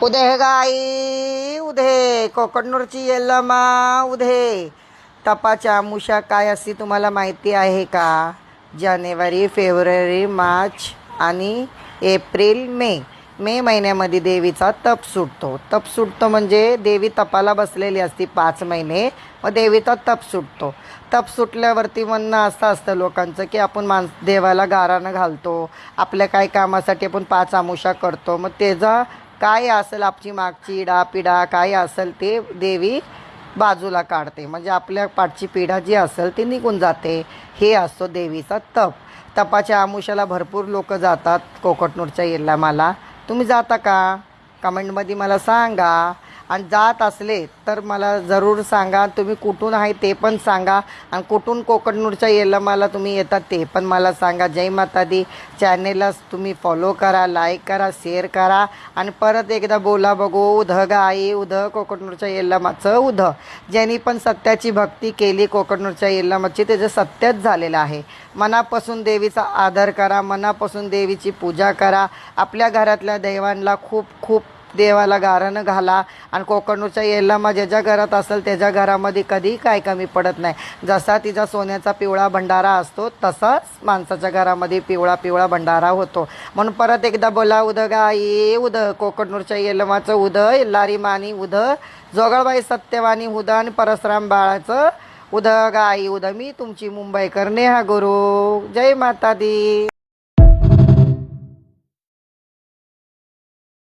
उदे गाई उदे कोकणूरची यल्लमा उदे. तपाच्या अमुषा काय असते तुम्हाला माहिती आहे का? जानेवारी, फेब्रुवारी, मार्च आणि एप्रिल, मे महिन्यामध्ये देवीचा तप सुटतो. तप सुटतो म्हणजे देवी तपाला बसलेली असती 5 महिने, मग देवीचा तप सुटतो. तप सुटल्यावरती म्हणणं असं असतं लोकांचं की आपण देवाला गारानं घालतो, आपल्या काय कामासाठी आपण 5 अमुषा करतो. मग त्याचा काय असेल आपली मागची पिढा काय असेल ते देवी बाजूला काढते, म्हणजे आपल्या पाठची पिढा जी असेल ती निघून जाते. हे असतो देवीचा तप. तपाच्या आमुषाला भरपूर लोक जातात कोकणूरच्या यल्लामाला. तुम्ही जाता का? कमेंटमध्ये मला सांगा. आणि जात असले तर मला जरूर सांगा. तुम्ही कुठून आहे ते पण सांगा. आणि कुठून कोकणूरच्या यल्लामाला तुम्ही येतात ते पण मला सांगा. जय माता दी. चॅनेलला तुम्ही फॉलो करा, लाईक करा, शेअर करा. आणि परत एकदा बोला बघू. उध गाई उध कोकणूरच्या यल्लामाचं उध. ज्यांनी पण सत्याची भक्ती केली कोकणूरच्या यल्लामाची त्याचं सत्यच झालेलं आहे. मनापासून देवीचा आदर करा, मनापासून देवीची पूजा करा. आपल्या घरातल्या दैवांना खूप खूप देवाला गारानं घाला. आणि कोकणूरच्या यल्लामा ज्याच्या घरात असेल त्याच्या घरामध्ये कधीही काय कमी पडत नाही. जसा तिचा सोन्याचा पिवळा भंडारा असतो तसाच माणसाच्या घरामध्ये पिवळा पिवळा भंडारा होतो. म्हणून परत एकदा बोला. उद गाई उद कोकणूरच्या यल्लामाचं उद. यल्लारी मानी उद. जोगळबाई सत्यवानी उद. आणि परशुराम बाळाचं उद गाई उद. मी तुमची मुंबईकर नेहा गुरु. जय माता दी.